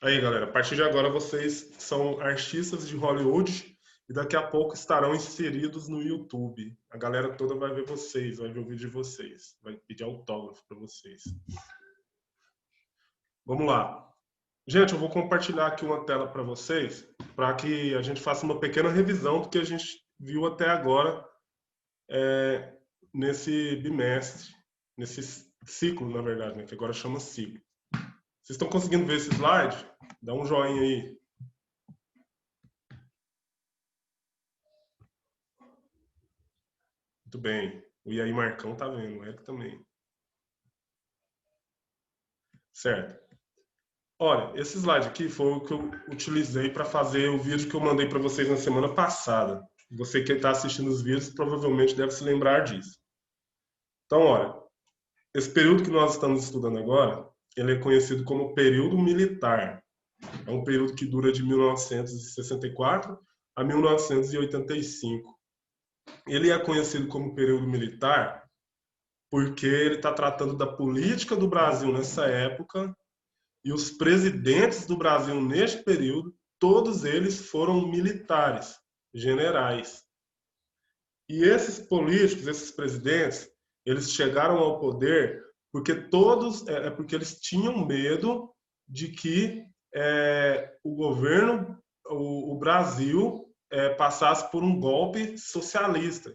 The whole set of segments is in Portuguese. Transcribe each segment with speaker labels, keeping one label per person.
Speaker 1: Aí, galera, a partir de agora vocês são artistas de Hollywood e daqui a pouco estarão inseridos no YouTube. A galera toda vai ver vocês, vai ver o vídeo de vocês, vai pedir autógrafo para vocês. Vamos lá. Gente, eu vou compartilhar aqui uma tela para vocês, para que a gente faça uma pequena revisão do que a gente viu até agora nesse bimestre, nesse ciclo, na verdade, né, que agora chama ciclo. Vocês estão conseguindo ver esse slide? Dá um joinha aí. Muito bem. O Iaí Marcão tá vendo, o Eric também. Certo. Olha, esse slide aqui foi o que eu utilizei para fazer o vídeo que eu mandei para vocês na semana passada. Você que está assistindo os vídeos provavelmente deve se lembrar disso. Então, olha, esse período que nós estamos estudando agora, ele é conhecido como período militar. É um período que dura de 1964 a 1985. Ele é conhecido como período militar porque ele está tratando da política do Brasil nessa época e os presidentes do Brasil neste período, todos eles foram militares, generais. E esses políticos, esses presidentes, eles chegaram ao poder porque porque eles tinham medo de que o governo, o Brasil, passasse por um golpe socialista.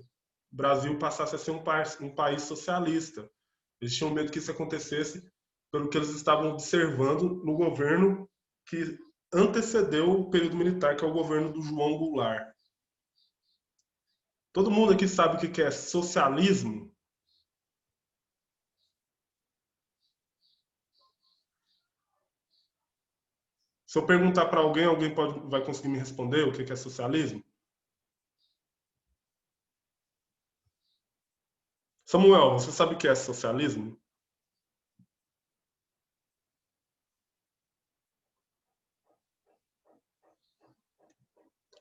Speaker 1: O Brasil passasse a ser um país socialista. Eles tinham medo que isso acontecesse pelo que eles estavam observando no governo que antecedeu o período militar, que é o governo do João Goulart. Todo mundo aqui sabe o que é socialismo? Se eu perguntar para alguém, vai conseguir me responder o que é socialismo? Samuel, você sabe o que é socialismo?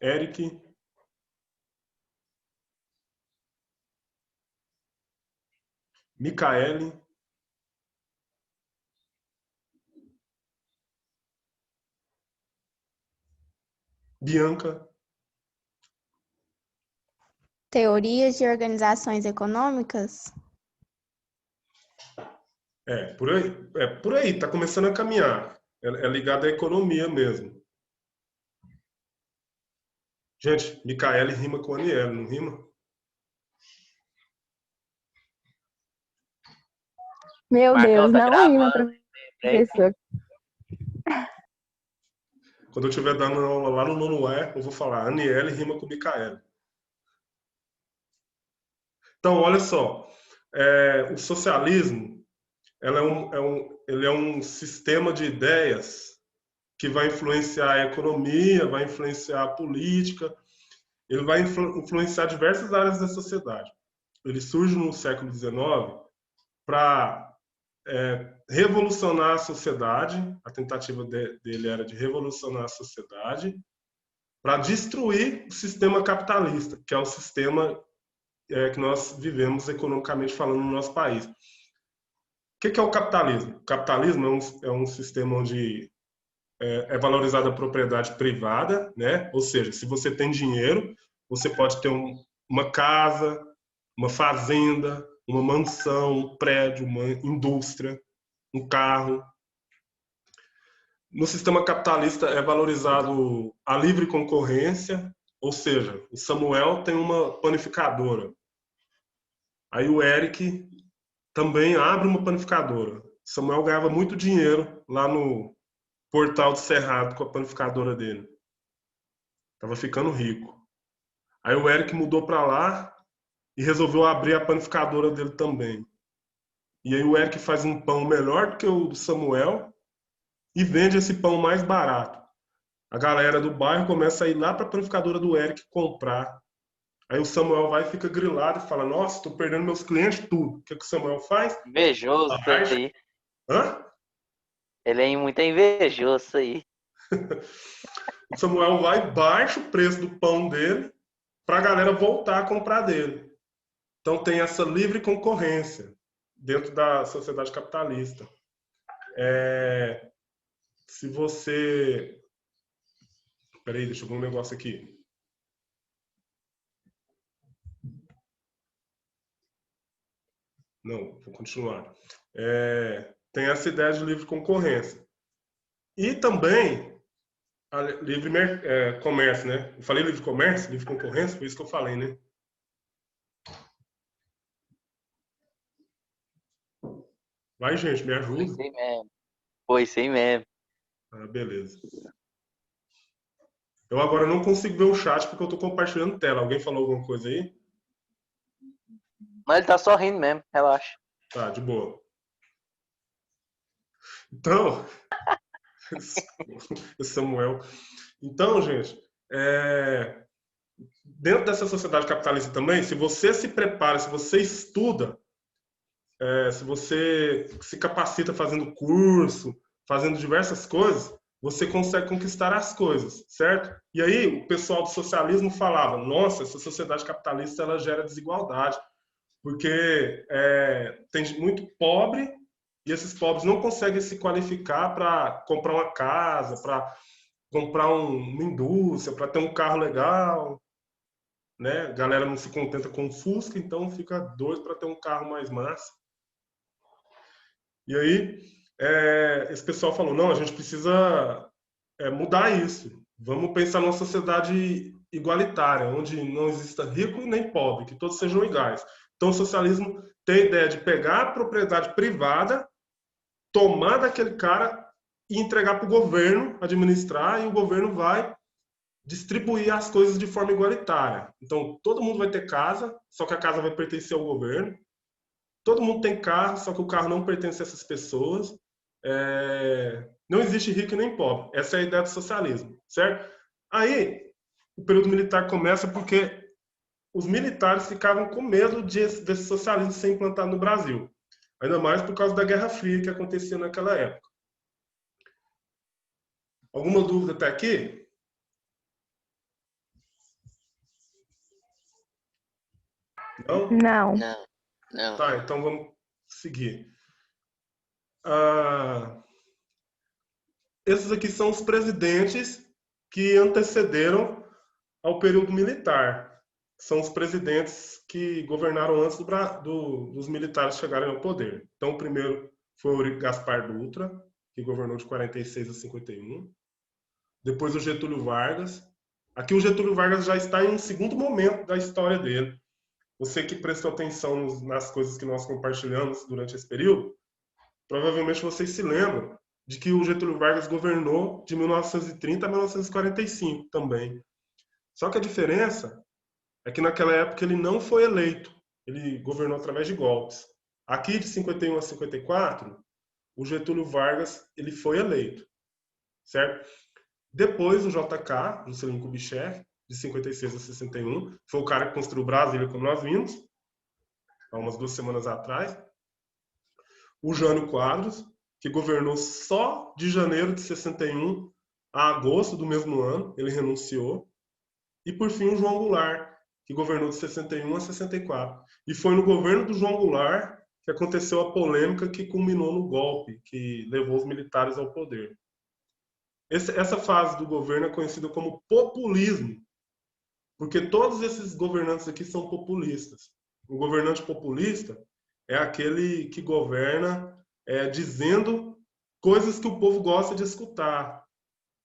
Speaker 1: Eric? Micaele? Bianca?
Speaker 2: Teorias de organizações econômicas?
Speaker 1: Por aí, tá começando a caminhar. É ligado à economia mesmo. Gente, Micaele rima com Aniele, não rima?
Speaker 2: Meu Deus,
Speaker 3: Marcão tá
Speaker 2: não rima,
Speaker 3: gravando.
Speaker 2: professor.
Speaker 1: Quando eu estiver dando aula lá no nono E, eu vou falar Aniele rima com Micaele. Então, olha só, o socialismo ele é um sistema de ideias que vai influenciar a economia, vai influenciar a política, ele vai influenciar diversas áreas da sociedade. Ele surge no século XIX para revolucionar a sociedade, a tentativa dele era de revolucionar a sociedade, para destruir o sistema capitalista, que é o sistema que nós vivemos economicamente falando no nosso país. O que é o capitalismo? O capitalismo é um sistema onde é valorizada a propriedade privada, né? Ou seja, se você tem dinheiro, você pode ter uma casa, uma fazenda, uma mansão, um prédio, uma indústria, um carro. No sistema capitalista é valorizado a livre concorrência, ou seja, o Samuel tem uma panificadora. Aí o Eric também abre uma panificadora. Samuel ganhava muito dinheiro lá no Portal do Cerrado com a panificadora dele. Tava ficando rico. Aí o Eric mudou para lá e resolveu abrir a panificadora dele também. E aí o Eric faz um pão melhor do que o do Samuel e vende esse pão mais barato. A galera do bairro começa a ir lá para a panificadora do Eric comprar. Aí o Samuel vai e fica grilado e fala: Nossa, estou perdendo meus clientes tudo. O que o Samuel faz?
Speaker 3: Invejoso isso aí.
Speaker 1: Hã?
Speaker 3: Ele é muito invejoso isso aí.
Speaker 1: O Samuel vai e baixa o preço do pão dele para a galera voltar a comprar dele. Então tem essa livre concorrência dentro da sociedade capitalista. se você... Peraí, deixa eu ver um negócio aqui. Não, vou continuar. Tem essa ideia de livre concorrência. E também a livre comércio, né? Eu falei livre comércio, livre concorrência, foi isso que eu falei, né? Vai, gente, me
Speaker 3: Foi
Speaker 1: ajuda.
Speaker 3: isso aí mesmo. Foi isso aí mesmo.
Speaker 1: Ah, beleza. Eu agora não consigo ver o chat porque eu tô compartilhando tela. Alguém falou alguma coisa aí?
Speaker 3: Mas ele tá sorrindo mesmo, relaxa.
Speaker 1: Tá, de boa. Então, Samuel. Então, gente, dentro dessa sociedade capitalista também, se você se prepara, se você estuda, se você se capacita fazendo curso, fazendo diversas coisas, você consegue conquistar as coisas, certo? E aí o pessoal do socialismo falava, nossa, essa sociedade capitalista ela gera desigualdade, porque tem muito pobre e esses pobres não conseguem se qualificar para comprar uma casa, para comprar uma indústria, para ter um carro legal, né? A galera não se contenta com o Fusca, então fica doido para ter um carro mais massa. E aí, esse pessoal falou, não, a gente precisa mudar isso. Vamos pensar numa sociedade igualitária, onde não exista rico e nem pobre, que todos sejam iguais. Então, o socialismo tem a ideia de pegar a propriedade privada, tomar daquele cara e entregar para o governo administrar, e o governo vai distribuir as coisas de forma igualitária. Então, todo mundo vai ter casa, só que a casa vai pertencer ao governo. Todo mundo tem carro, só que o carro não pertence a essas pessoas. Não existe rico nem pobre. Essa é a ideia do socialismo, certo? Aí, o período militar começa porque os militares ficavam com medo desse socialismo ser implantado no Brasil. Ainda mais por causa da Guerra Fria que acontecia naquela época. Alguma dúvida até aqui? Não?
Speaker 2: Não.
Speaker 3: Não, não.
Speaker 1: Tá, então vamos seguir. Esses aqui são os presidentes que antecederam ao período militar. São os presidentes que governaram antes dos militares chegarem ao poder. Então, o primeiro foi o Gaspar Dutra, que governou de 46 a 51. Depois o Getúlio Vargas. Aqui o Getúlio Vargas já está em um segundo momento da história dele. Você que prestou atenção nas coisas que nós compartilhamos durante esse período, provavelmente vocês se lembram de que o Getúlio Vargas governou de 1930 a 1945 também. Só que a diferença é que naquela época ele não foi eleito, ele governou através de golpes. Aqui de 51 a 54, o Getúlio Vargas ele foi eleito, certo? Depois o JK, Juscelino Kubitschek, de 56 a 61, foi o cara que construiu Brasília como nós vimos, há umas 2 semanas atrás. O Jânio Quadros, que governou só de janeiro de 61 a agosto do mesmo ano, ele renunciou. E por fim o João Goulart, que governou de 61 a 64. E foi no governo do João Goulart que aconteceu a polêmica que culminou no golpe, que levou os militares ao poder. Essa fase do governo é conhecida como populismo, porque todos esses governantes aqui são populistas. O governante populista é aquele que governa dizendo coisas que o povo gosta de escutar.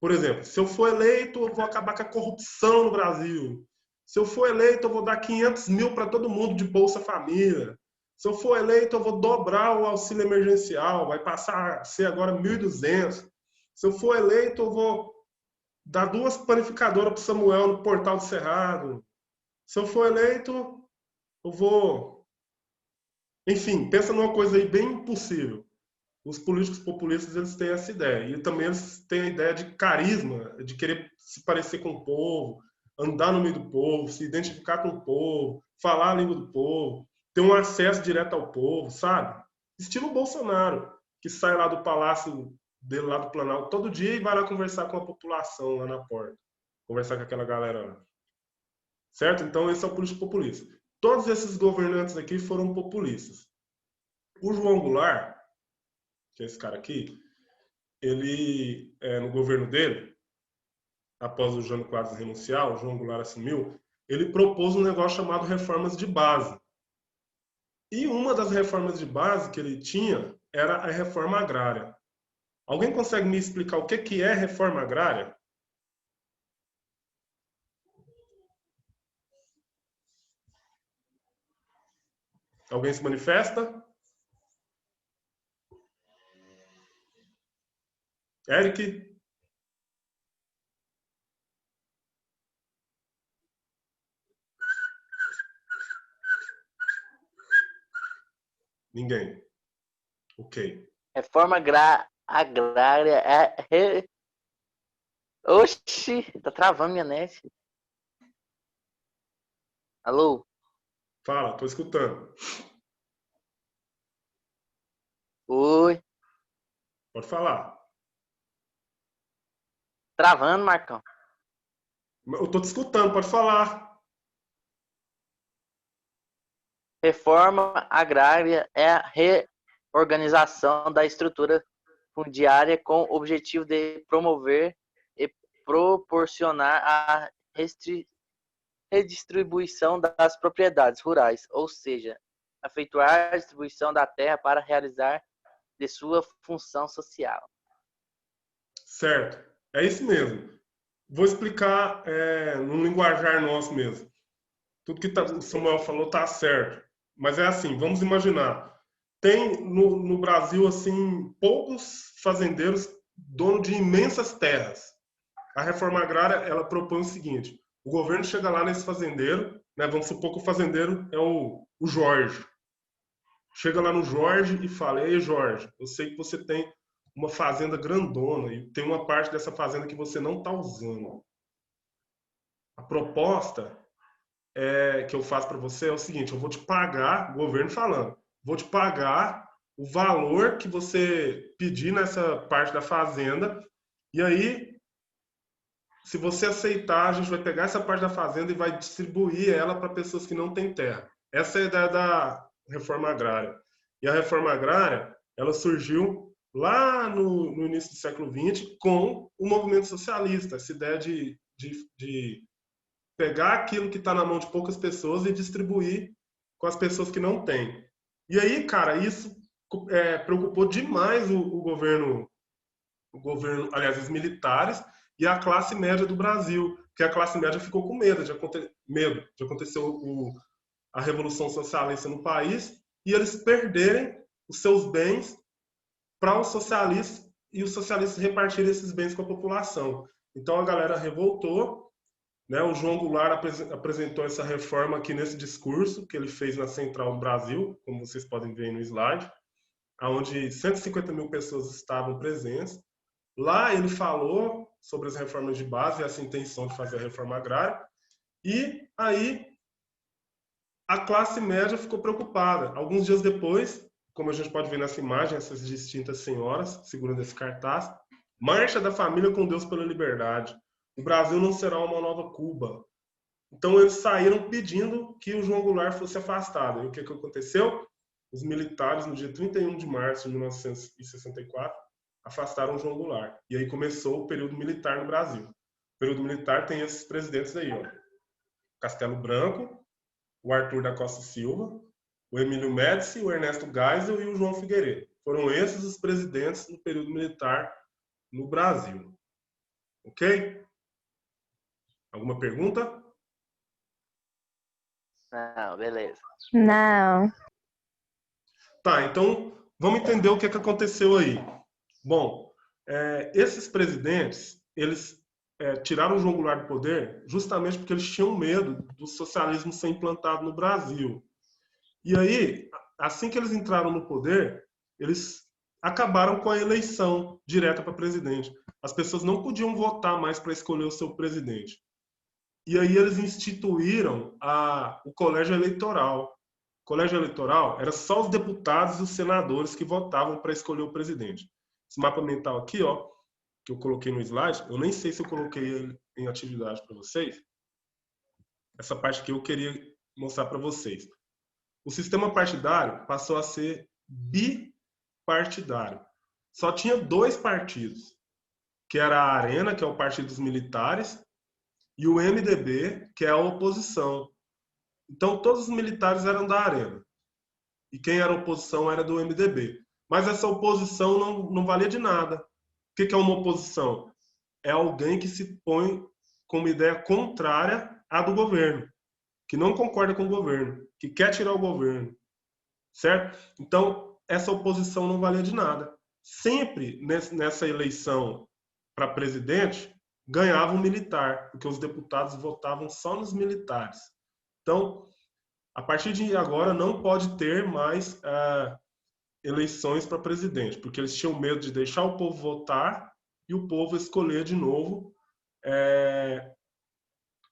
Speaker 1: Por exemplo, se eu for eleito, eu vou acabar com a corrupção no Brasil. Se eu for eleito, eu vou dar 500 mil para todo mundo de Bolsa Família. Se eu for eleito, eu vou dobrar o auxílio emergencial, vai passar a ser agora 1.200. Se eu for eleito, eu vou dar 2 panificadoras para Samuel no Portal do Cerrado. Se eu for eleito, eu vou... Enfim, pensa numa coisa aí bem impossível. Os políticos populistas eles têm essa ideia. E também eles têm a ideia de carisma, de querer se parecer com o povo, andar no meio do povo, se identificar com o povo, falar a língua do povo, ter um acesso direto ao povo, sabe? Estilo Bolsonaro, que sai lá do palácio dele, lá do Planalto, todo dia e vai lá conversar com a população lá na porta. Conversar com aquela galera lá. Certo? Então esse é o político populista. Todos esses governantes aqui foram populistas. O João Goulart, que é esse cara aqui, ele, no governo dele, após o Jânio Quadros renunciar, o João Goulart assumiu, ele propôs um negócio chamado reformas de base. E uma das reformas de base que ele tinha era a reforma agrária. Alguém consegue me explicar o que é reforma agrária? Alguém se manifesta? Eric? Ninguém. Ok.
Speaker 3: Reforma agrária é... Oxi, tá travando minha net. Alô?
Speaker 1: Fala, tô escutando.
Speaker 3: Oi.
Speaker 1: Pode falar.
Speaker 3: Travando, Marcão.
Speaker 1: Eu tô te escutando, pode falar.
Speaker 3: Reforma agrária é a reorganização da estrutura fundiária com o objetivo de promover e proporcionar a redistribuição das propriedades rurais, ou seja, efetuar a distribuição da terra para realizar de sua função social.
Speaker 1: Certo. É isso mesmo. Vou explicar num linguajar nosso mesmo. Tudo que o Samuel falou tá certo. Mas é assim, vamos imaginar. Tem no Brasil, assim, poucos fazendeiros dono de imensas terras. A reforma agrária, ela propõe o seguinte: o governo chega lá nesse fazendeiro, né, vamos supor que o fazendeiro é o Jorge. Chega lá no Jorge e fala: ei, Jorge, eu sei que você tem uma fazenda grandona e tem uma parte dessa fazenda que você não está usando. A proposta que eu faço para você é o seguinte: eu vou te pagar, o governo falando, vou te pagar o valor que você pedir nessa parte da fazenda, e aí, se você aceitar, a gente vai pegar essa parte da fazenda e vai distribuir ela para pessoas que não têm terra. Essa é a ideia da reforma agrária. E a reforma agrária, ela surgiu lá no início do século XX com o movimento socialista, essa ideia de pegar aquilo que está na mão de poucas pessoas e distribuir com as pessoas que não têm. E aí, cara, isso preocupou demais o governo, aliás, os militares e a classe média do Brasil, que a classe média ficou com medo de acontecer a Revolução Socialista no país e eles perderem os seus bens para os socialistas e os socialistas repartirem esses bens com a população. Então a galera revoltou, né? O João Goulart apresentou essa reforma aqui nesse discurso que ele fez na Central do Brasil, como vocês podem ver aí no slide, onde 150 mil pessoas estavam presentes. Lá ele falou sobre as reformas de base e essa intenção de fazer a reforma agrária. E aí a classe média ficou preocupada. Alguns dias depois, como a gente pode ver nessa imagem, essas distintas senhoras segurando esse cartaz, Marcha da Família com Deus pela Liberdade. O Brasil não será uma nova Cuba. Então eles saíram pedindo que o João Goulart fosse afastado. E o que aconteceu? Os militares, no dia 31 de março de 1964, afastaram o João Goulart. E aí começou o período militar no Brasil. O período militar tem esses presidentes aí, ó. Castelo Branco, o Arthur da Costa Silva, o Emílio Médici, o Ernesto Geisel e o João Figueiredo. Foram esses os presidentes no período militar no Brasil. Ok? Alguma pergunta?
Speaker 3: Não, beleza.
Speaker 2: Não.
Speaker 1: Tá, então vamos entender o que aconteceu aí. Bom, esses presidentes, eles tiraram o João Goulart do poder justamente porque eles tinham medo do socialismo ser implantado no Brasil. E aí, assim que eles entraram no poder, eles acabaram com a eleição direta para presidente. As pessoas não podiam votar mais para escolher o seu presidente. E aí eles instituíram o colégio eleitoral. O colégio eleitoral era só os deputados e os senadores que votavam para escolher o presidente. Esse mapa mental aqui, ó, que eu coloquei no slide, eu nem sei se eu coloquei ele em atividade para vocês. Essa parte aqui eu queria mostrar para vocês. O sistema partidário passou a ser bipartidário. só tinha dois partidos, que era a Arena, que é o Partido dos Militares, e o MDB, que é a oposição. Então, todos os militares eram da Arena. E quem era oposição era do MDB. Mas essa oposição não valia de nada. O que é uma oposição? É alguém que se põe com uma ideia contrária à do governo, que não concorda com o governo, que quer tirar o governo, certo? Então, essa oposição não valia de nada. Sempre nessa eleição para presidente, ganhava um militar, porque os deputados votavam só nos militares. Então, a partir de agora, não pode ter mais eleições para presidente, porque eles tinham medo de deixar o povo votar e o povo escolher de novo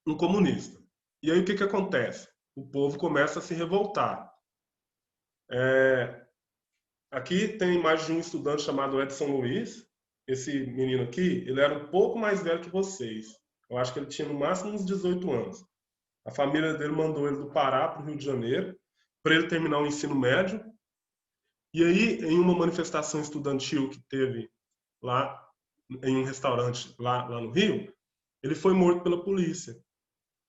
Speaker 1: um comunista. E aí o que acontece? O povo começa a se revoltar. Aqui tem a imagem de um estudante chamado Edson Luiz. Esse menino aqui, ele era um pouco mais velho que vocês. Eu acho que ele tinha no máximo uns 18 anos. A família dele mandou ele do Pará para o Rio de Janeiro para ele terminar o ensino médio. E aí, em uma manifestação estudantil que teve lá em um restaurante lá no Rio, ele foi morto pela polícia.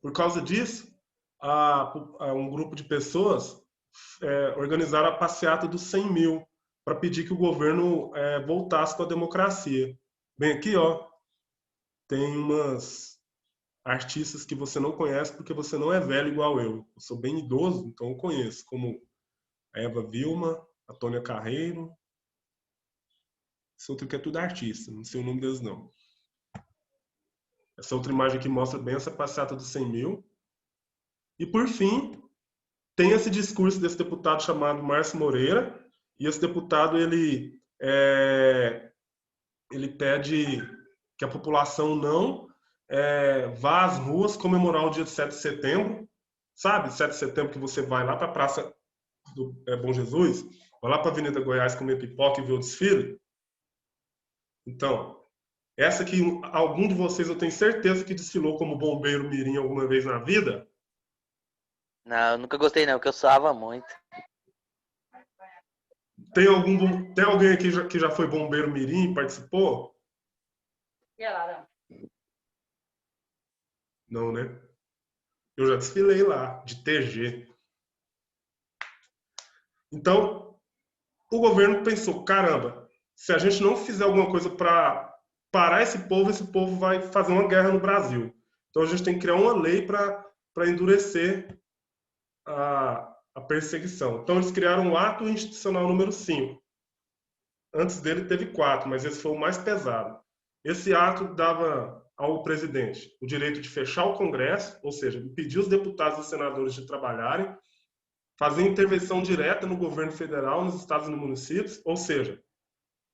Speaker 1: Por causa disso, um grupo de pessoas organizaram a passeata dos 100 mil para pedir que o governo voltasse com a democracia. Bem aqui, ó, tem umas artistas que você não conhece porque você não é velho igual eu. Eu sou bem idoso, então eu conheço, como a Eva Vilma, a Tônia Carreiro. Esse outro aqui é tudo artista, não sei o nome deles não. Essa outra imagem aqui mostra bem essa passeata dos 100 mil. E por fim, tem esse discurso desse deputado chamado Márcio Moreira, e esse deputado ele pede que a população não vá às ruas comemorar o dia de 7 de setembro. Sabe, 7 de setembro que você vai lá para a Praça do Bom Jesus, vai lá para a Avenida Goiás comer pipoca e ver o desfile. Então, essa que algum de vocês eu tenho certeza que desfilou como bombeiro mirim alguma vez na vida.
Speaker 3: Não, eu nunca gostei não, porque eu suava muito.
Speaker 1: Tem alguém aqui que já foi bombeiro mirim e participou? Não, né? Eu já desfilei lá, de TG. Então, o governo pensou, caramba, se a gente não fizer alguma coisa para parar esse povo vai fazer uma guerra no Brasil. Então a gente tem que criar uma lei para endurecer a perseguição. Então eles criaram o Ato Institucional número 5. Antes dele teve 4, mas esse foi o mais pesado. Esse ato dava ao presidente o direito de fechar o Congresso, ou seja, impedir os deputados e senadores de trabalharem, fazer intervenção direta no governo federal, nos estados e nos municípios, ou seja,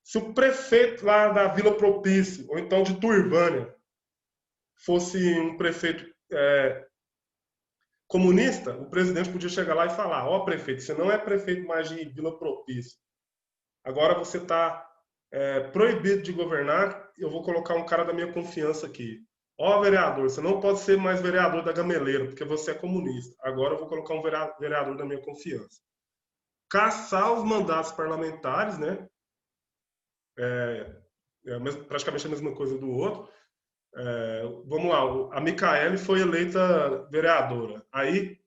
Speaker 1: se o prefeito lá da Vila Propício, ou então de Turvânia, fosse um prefeito comunista, o presidente podia chegar lá e falar, ó, prefeito, você não é prefeito mais de Vila Propício. Agora você está proibido de governar, eu vou colocar um cara da minha confiança aqui. Ó, vereador, você não pode ser mais vereador da Gameleira, porque você é comunista. Agora eu vou colocar um vereador da minha confiança. Caçar os mandatos parlamentares, né? Praticamente a mesma coisa do outro. Vamos lá, a Micaele foi eleita vereadora. Aí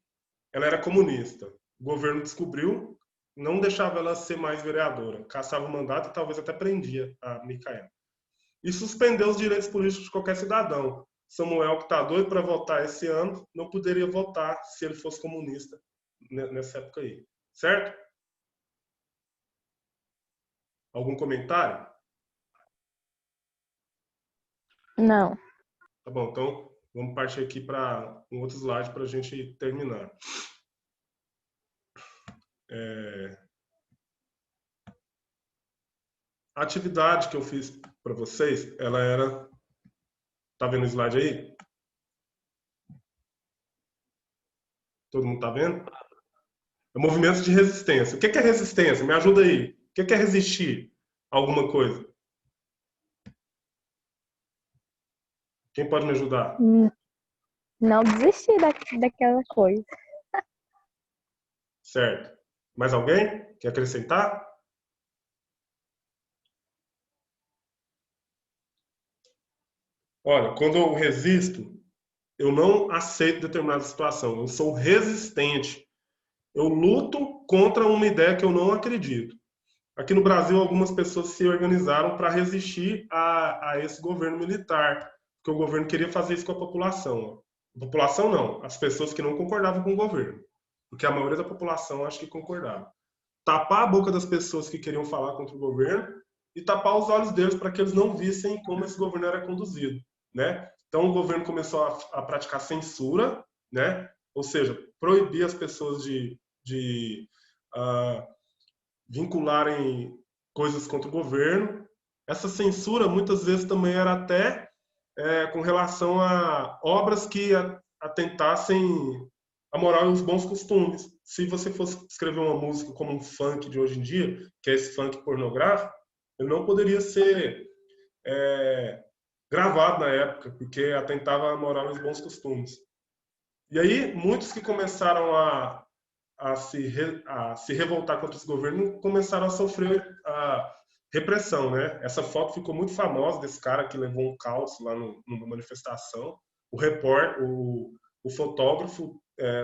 Speaker 1: ela era comunista. O governo descobriu, não deixava ela ser mais vereadora. Caçava o mandato e talvez até prendia a Micaele. E suspendeu os direitos políticos de qualquer cidadão. Samuel, que está doido para votar esse ano, não poderia votar se ele fosse comunista nessa época aí. Certo? Algum comentário?
Speaker 2: Não.
Speaker 1: Tá bom, então vamos partir aqui para um outro slide para a gente terminar. A atividade que eu fiz para vocês, ela era... Tá vendo o slide aí? Todo mundo tá vendo? É movimentos de resistência. O que é resistência? Me ajuda aí. O que é resistir a alguma coisa? Quem pode me ajudar?
Speaker 2: Não desistir daquela coisa.
Speaker 1: Certo. Mais alguém? Quer acrescentar? Olha, quando eu resisto, eu não aceito determinada situação. Eu sou resistente. Eu luto contra uma ideia que eu não acredito. Aqui no Brasil, algumas pessoas se organizaram para resistir a esse governo militar, porque o governo queria fazer isso com a população. A população não, as pessoas que não concordavam com o governo, porque a maioria da população acho que concordava. Tapar a boca das pessoas que queriam falar contra o governo e tapar os olhos deles para que eles não vissem como esse governo era conduzido, né? Então o governo começou a praticar censura, né? Ou seja, proibir as pessoas de uh, vincularem coisas contra o governo. Essa censura muitas vezes também era até com relação a obras que atentassem a moral e os bons costumes. Se você fosse escrever uma música como um funk de hoje em dia, que é esse funk pornográfico, ele não poderia ser gravado na época, porque atentava a moral e os bons costumes. E aí, muitos que começaram a se revoltar contra esse governo começaram a sofrer a repressão, né? Essa foto ficou muito famosa desse cara que levou um calço lá numa manifestação. O fotógrafo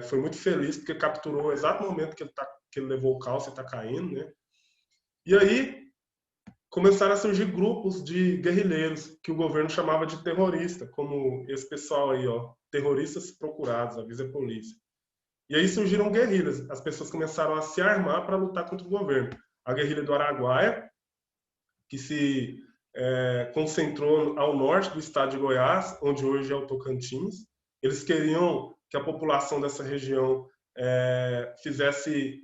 Speaker 1: foi muito feliz porque capturou o exato momento que ele levou o calço e está caindo, né? E aí começaram a surgir grupos de guerrilheiros que o governo chamava de terrorista, como esse pessoal aí, ó, terroristas procurados, avisa a polícia. E aí surgiram guerrilhas. As pessoas começaram a se armar para lutar contra o governo. A guerrilha do Araguaia, que se concentrou ao norte do estado de Goiás, onde hoje é o Tocantins. Eles queriam que a população dessa região fizesse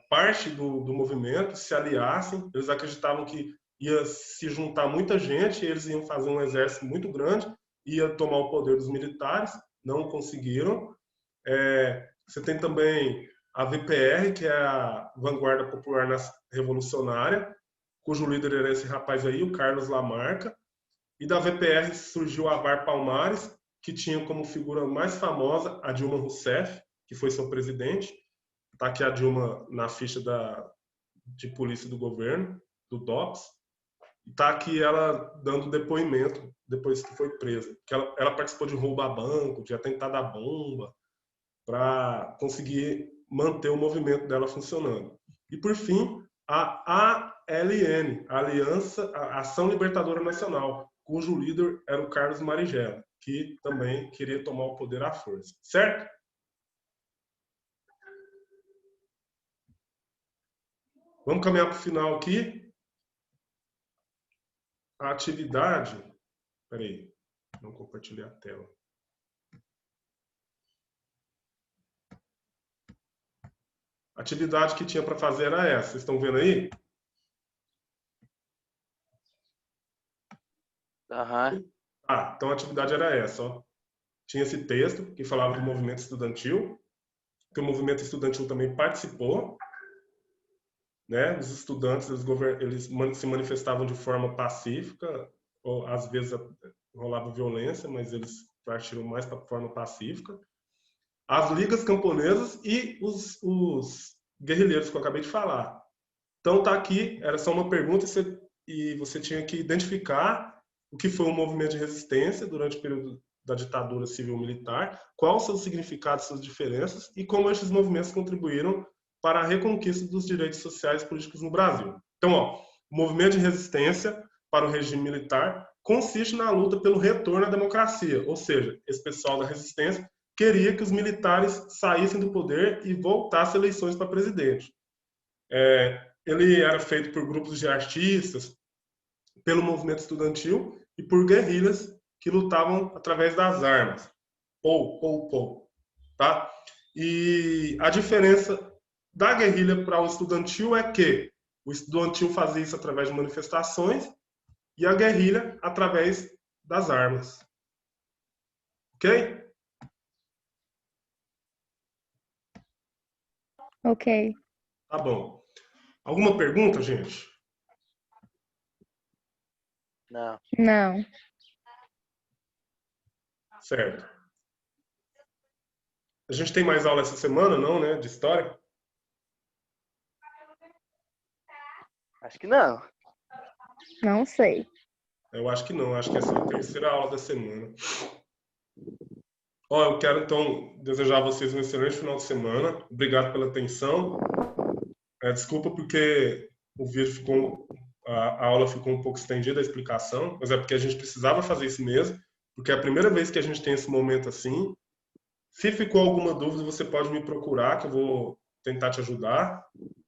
Speaker 1: parte do movimento, se aliassem. Eles acreditavam que ia se juntar muita gente, eles iam fazer um exército muito grande, ia tomar o poder dos militares. Não conseguiram. Você tem também a VPR, que é a Vanguarda Popular Revolucionária, cujo líder era esse rapaz aí, o Carlos Lamarca. E da VPR surgiu a VAR Palmares, que tinha como figura mais famosa a Dilma Rousseff, que foi seu presidente. Está aqui a Dilma na ficha de polícia do governo, do DOPS. Está aqui ela dando depoimento depois que foi presa. Que ela participou de roubo a banco, de atentado à bomba, para conseguir manter o movimento dela funcionando. E, por fim, a ALN, a Ação Libertadora Nacional, cujo líder era o Carlos Marighella, que também queria tomar o poder à força. Certo? Vamos caminhar para o final aqui. A atividade... Peraí, não compartilhei a tela. A atividade que tinha para fazer era essa. Vocês estão vendo aí?
Speaker 3: Uhum.
Speaker 1: Então a atividade era essa. Ó. Tinha esse texto que falava do movimento estudantil, que o movimento estudantil também participou. Né? Os estudantes eles se manifestavam de forma pacífica, ou às vezes rolava violência, mas eles partiram mais para a forma pacífica. As ligas camponesas e os guerrilheiros que eu acabei de falar. Então tá aqui, era só uma pergunta e você tinha que identificar o que foi um movimento de resistência durante o período da ditadura civil-militar, qual o seu significado, suas diferenças e como esses movimentos contribuíram para a reconquista dos direitos sociais e políticos no Brasil. Então, ó, o movimento de resistência para o regime militar consiste na luta pelo retorno à democracia, ou seja, esse pessoal da resistência queria que os militares saíssem do poder e voltassem eleições para presidente. Ele era feito por grupos de artistas, pelo movimento estudantil e por guerrilhas que lutavam através das armas. Tá? E a diferença da guerrilha para o estudantil é que o estudantil fazia isso através de manifestações e a guerrilha através das armas. Ok?
Speaker 2: Ok.
Speaker 1: Tá bom. Alguma pergunta, gente?
Speaker 3: Não.
Speaker 2: Não.
Speaker 1: Certo. A gente tem mais aula essa semana, não, né? De história?
Speaker 3: Acho que não.
Speaker 2: Não sei.
Speaker 1: Eu acho que não, acho que essa é a terceira aula da semana. Ó, eu quero então desejar a vocês um excelente final de semana. Obrigado pela atenção. Desculpa porque o vídeo ficou, a aula ficou um pouco estendida a explicação, mas é porque a gente precisava fazer isso mesmo, porque é a primeira vez que a gente tem esse momento assim. Se ficou alguma dúvida, você pode me procurar, que eu vou tentar te ajudar,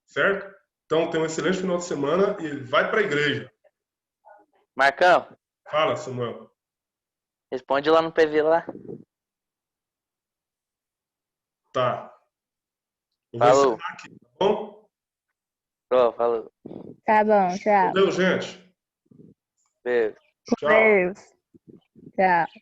Speaker 1: certo? Então, tenha um excelente final de semana e vai para a igreja.
Speaker 3: Marcão,
Speaker 1: Fala, Samuel.
Speaker 3: responde lá no PV lá.
Speaker 1: Tá. Eu vou
Speaker 3: Falou.
Speaker 1: encerrar aqui, tá bom?
Speaker 3: Falou.
Speaker 2: Tá bom, tchau.
Speaker 1: Valeu, gente.
Speaker 3: Beijo.
Speaker 1: Tchau.
Speaker 2: Deus. Tchau.